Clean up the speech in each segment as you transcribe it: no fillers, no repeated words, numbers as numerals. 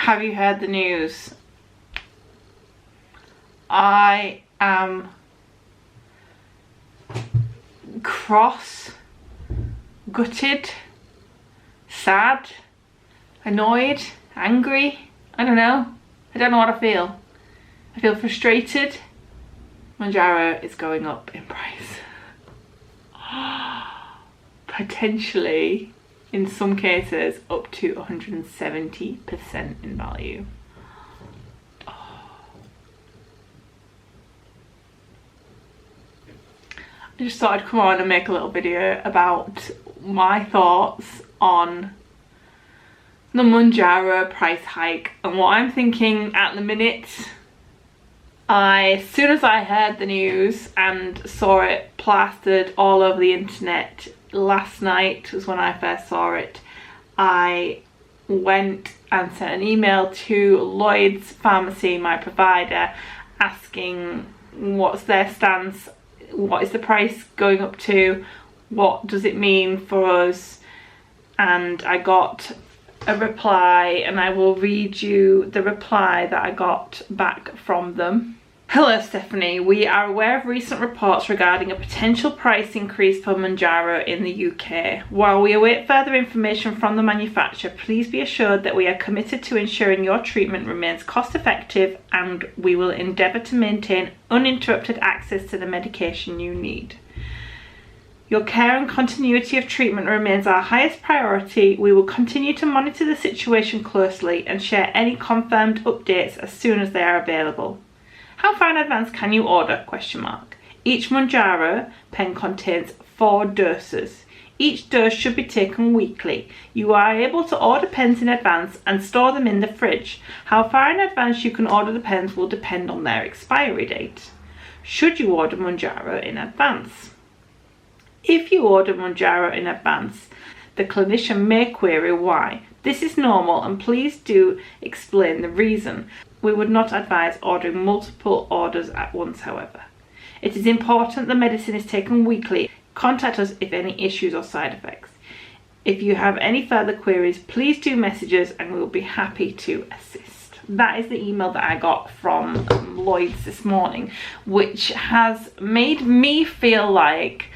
Have you heard the news? I am cross, gutted, sad, annoyed, angry. I don't know. I don't know what I feel. I feel frustrated. Mounjaro is going up in price. Potentially, in some cases, up to 170% in value. I just thought I'd come on and make a little video about my thoughts on the Mounjaro price hike and what I'm thinking at the minute. As soon as I heard the news and saw it plastered all over the internet last night was when I first saw it, I went and sent an email to Lloyds pharmacy, my provider, asking what's their stance, what is the price going up to, what does it mean for us, and I got a reply, and I will read you the reply that I got back from them. Hello Stephanie, we are aware of recent reports regarding a potential price increase for Mounjaro in the UK. While we await further information from the manufacturer, please be assured that we are committed to ensuring your treatment remains cost effective, and we will endeavour to maintain uninterrupted access to the medication you need. Your care and continuity of treatment remains our highest priority. We will continue to monitor the situation closely and share any confirmed updates as soon as they are available. How far in advance can you order? ? Each Mounjaro pen contains 4 doses. Each dose should be taken weekly. You are able to order pens in advance and store them in the fridge. How far in advance you can order the pens will depend on their expiry date. Should you order Mounjaro in advance? If you order Mounjaro in advance, the clinician may query why. This is normal, and please do explain the reason. We would not advise ordering multiple orders at once, however. It is important the medicine is taken weekly. Contact us if any issues or side effects. If you have any further queries, please do message us and we will be happy to assist. That is the email that I got from Lloyds this morning, which has made me feel like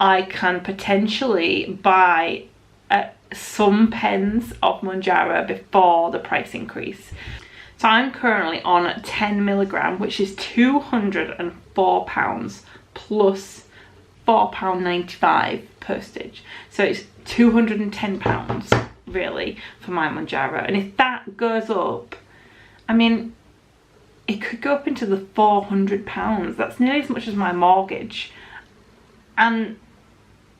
I can potentially buy some pens of Mounjaro before the price increase. So I'm currently on 10 milligram, which is £204 plus £4.95 postage. So it's £210 really for my Mounjaro. And if that goes up, I mean, it could go up into the £400. That's nearly as much as my mortgage. And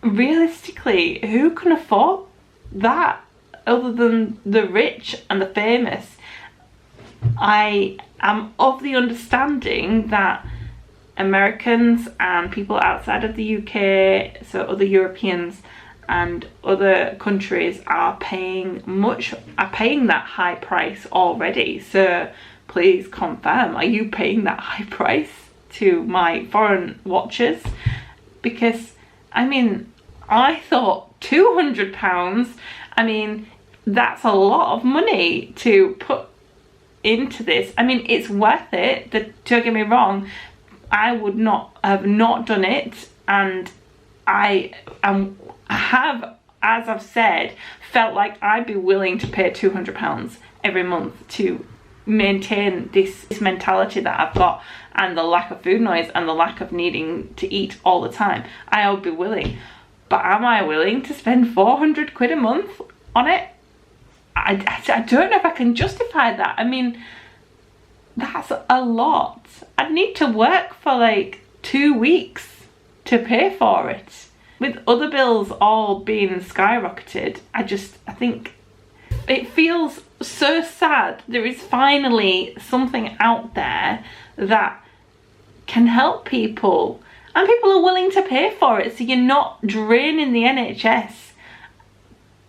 realistically, who can afford that other than the rich and the famous? I am of the understanding that Americans and people outside of the UK, so other Europeans and other countries, are paying that high price already. So please confirm, are you paying that high price to my foreign watchers? Because I mean, I thought £200, I mean, that's a lot of money to put into this. I mean, it's worth it, don't get me wrong. I would not have not done it, and I have, as I've said, felt like I'd be willing to pay £200 every month to maintain this mentality that I've got, and the lack of food noise and the lack of needing to eat all the time. I would be willing, but am I willing to spend 400 quid a month on it? I don't know if I can justify that. I mean, that's a lot. I'd need to work for like 2 weeks to pay for it. With other bills all being skyrocketed, I think it feels so sad. There is finally something out there that can help people, and people are willing to pay for it, so you're not draining the NHS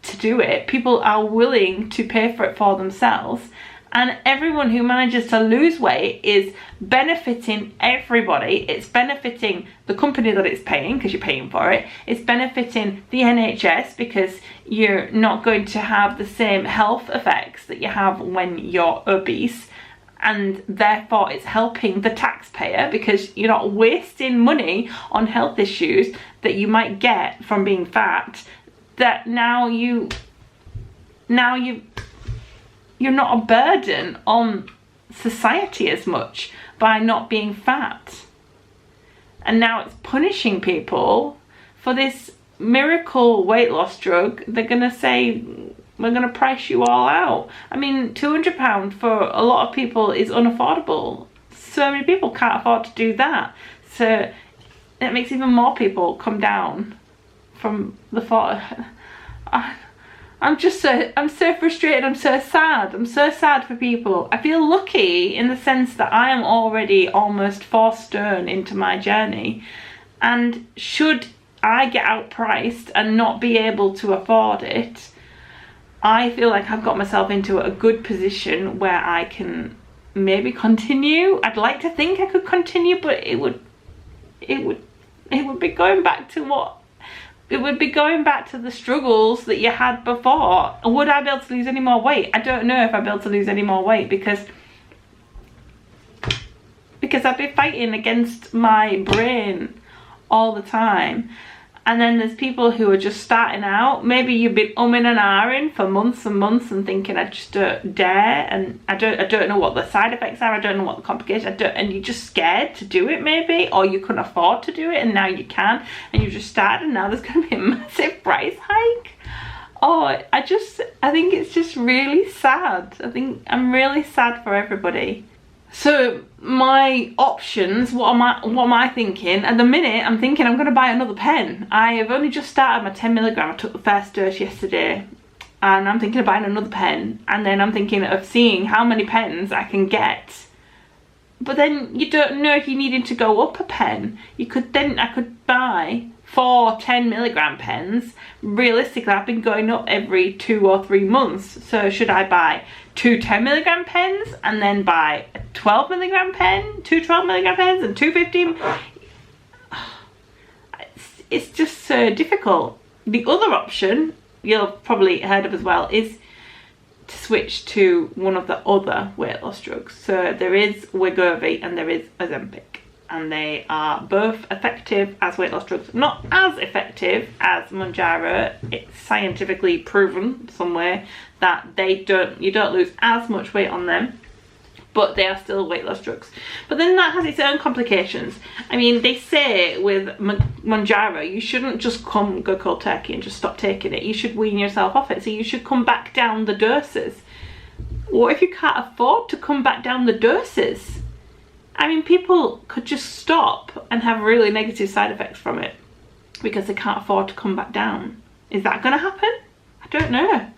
to do it. People are willing to pay for it for themselves, And everyone who manages to lose weight is benefiting everybody. It's benefiting the company that it's paying, because you're paying for it. It's benefiting the NHS, because you're not going to have the same health effects that you have when you're obese. And therefore it's helping the taxpayer, because you're not wasting money on health issues that you might get from being fat, that you're not a burden on society as much by not being fat. And now it's punishing people for this miracle weight loss drug. They're gonna say, we're gonna price you all out. I mean, £200 for a lot of people is unaffordable. So many people can't afford to do that. So it makes even more people come down from the thought. I'm so frustrated. I'm so sad. I'm so sad for people. I feel lucky in the sense that I am already almost 4 stone into my journey. And should I get outpriced and not be able to afford it, I feel like I've got myself into a good position where I can maybe continue. I'd like to think I could continue, but it would be going back to the struggles that you had before. Would I be able to lose any more weight? I don't know if I'd be able to lose any more weight, because I'd be fighting against my brain all the time. And then there's people who are just starting out. Maybe you've been umming and ahhing for months and months and thinking, I just don't dare, and I don't know what the side effects are, I don't know what the complications, and you're just scared to do it maybe, or you couldn't afford to do it and now you can, and you just started and now there's going to be a massive price hike. Oh, I think it's just really sad. I'm really sad for everybody. So my options, what am I thinking? At the minute, I'm thinking I'm going to buy another pen. I have only just started my 10mg. I took the first dose yesterday, and I'm thinking of buying another pen. And then I'm thinking of seeing how many pens I can get. But then you don't know if you're needing to go up a pen. I could buy 4 10mg pens. Realistically, I've been going up every 2 or 3 months. So should I buy 2 10mg pens and then buy a 12mg pen, 2 12mg pens and 2 15? It's just so difficult. The other option, you've probably heard of as well, is to switch to one of the other weight loss drugs. So there is Wegovy and there is Ozempic. And they are both effective as weight loss drugs. Not as effective as Mounjaro. It's scientifically proven somewhere that you don't lose as much weight on them, but they are still weight loss drugs. But then that has its own complications. I mean, they say with Mounjaro, you shouldn't just go cold turkey and just stop taking it. You should wean yourself off it. So you should come back down the doses. What if you can't afford to come back down the doses? I mean, people could just stop and have really negative side effects from it because they can't afford to come back down. Is that going to happen? I don't know.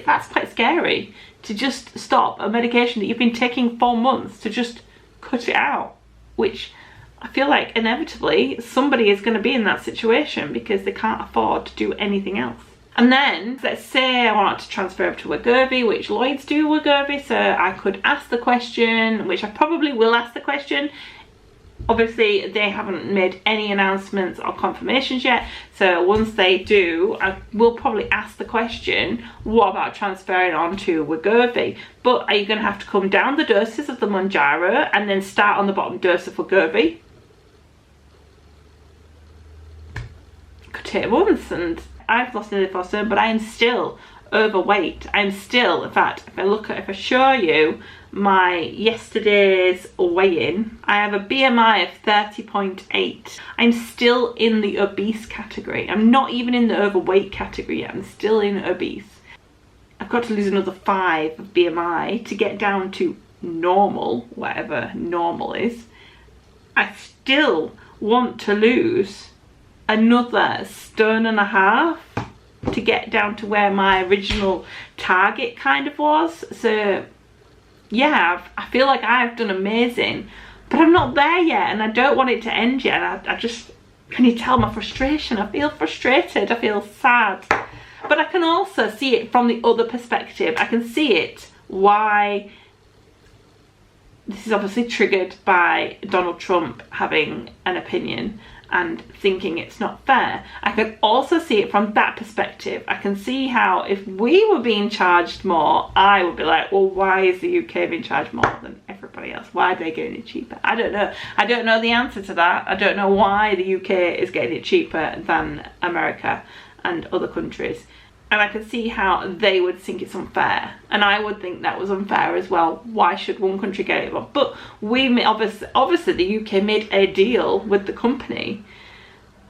That's quite scary, to just stop a medication that you've been taking for months, to just cut it out, which I feel like inevitably somebody is going to be in that situation because they can't afford to do anything else. And then, let's say I wanted to transfer over to Wegovy, which Lloyds do Wegovy, so I could ask the question, which I probably will ask the question. Obviously, they haven't made any announcements or confirmations yet, so once they do, I will probably ask the question, what about transferring on to Wegovy? But are you going to have to come down the doses of the Mounjaro and then start on the bottom dose of Wegovy? Could take months, and I've lost nearly 4 stone, but I am still overweight. I'm still, in fact, if I show you my yesterday's weigh-in, I have a BMI of 30.8. I'm still in the obese category. I'm not even in the overweight category yet. I'm still in obese. I've got to lose another 5 of BMI to get down to normal, whatever normal is. I still want to lose another 1.5 stone to get down to where my original target kind of was. So yeah, I feel like I've done amazing, but I'm not there yet, and I don't want it to end yet. I just, can you tell my frustration? I feel frustrated, I feel sad, but I can also see it from the other perspective. I can see it why this is obviously triggered by Donald Trump having an opinion and thinking it's not fair. I can also see it from that perspective. I can see how if we were being charged more, I would be like, well, why is the UK being charged more than everybody else? Why are they getting it cheaper? I don't know. I don't know the answer to that. I don't know why the UK is getting it cheaper than America and other countries. And I can see how they would think it's unfair. And I would think that was unfair as well. Why should one country get it? But we obviously the UK made a deal with the company.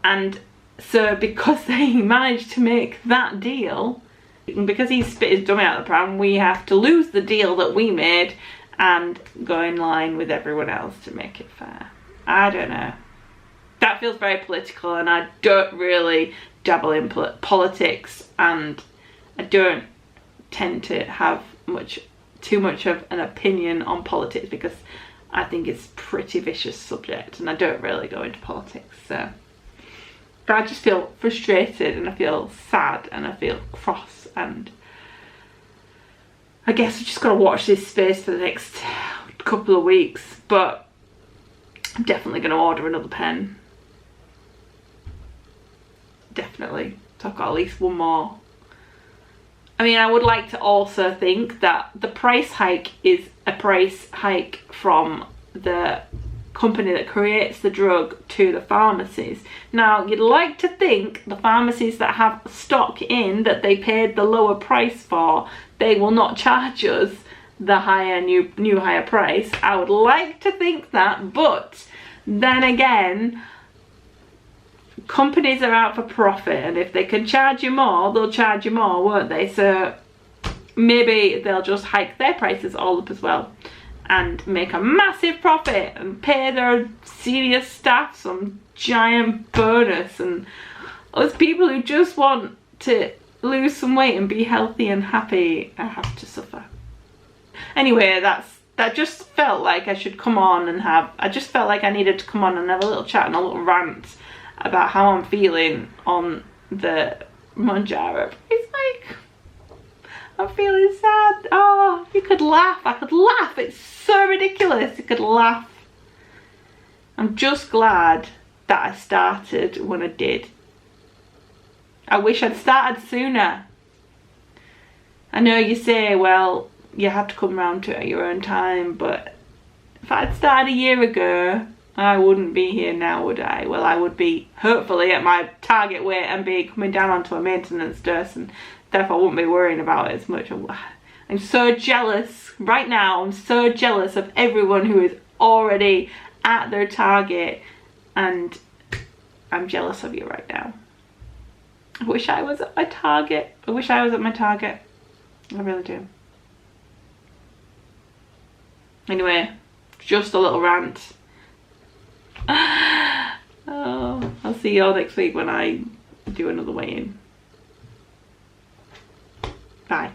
And so because they managed to make that deal, because he spit his dummy out of the pram, we have to lose the deal that we made and go in line with everyone else to make it fair. I don't know. That feels very political, and I don't really dabble in politics, and I don't tend to have too much of an opinion on politics because I think it's a pretty vicious subject, and I don't really go into politics. So, but I just feel frustrated, and I feel sad, and I feel cross, and I guess I just gotta watch this space for the next couple of weeks. But I'm definitely gonna order another pen. Definitely. So I've got at least one more. I mean, I would like to also think that the price hike is a price hike from the company that creates the drug to the pharmacies. Now, you'd like to think the pharmacies that have stock in that they paid the lower price for, they will not charge us the higher new higher price. I would like to think that, but then again, companies are out for profit, and if they can charge you more, they'll charge you more, won't they? So maybe they'll just hike their prices all up as well and make a massive profit and pay their senior staff some giant bonus, and us people who just want to lose some weight and be healthy and happy have to suffer. Anyway, that just felt like I should come on and I just felt like I needed to come on and have a little chat and a little rant about how I'm feeling on the Mounjaro. It's like, I'm feeling sad. Oh, you could laugh. I could laugh. It's so ridiculous. You could laugh. I'm just glad that I started when I did. I wish I'd started sooner. I know you say, well, you have to come round to it at your own time, but if I'd started a year ago, I wouldn't be here now, would I? Well, I would be hopefully at my target weight and be coming down onto a maintenance dose, and therefore I wouldn't be worrying about it as much. I'm so jealous right now. I'm so jealous of everyone who is already at their target, and I'm jealous of you right now. I wish I was at my target. I wish I was at my target. I really do. Anyway, just a little rant. Oh, I'll see you all next week when I do another weigh-in. Bye.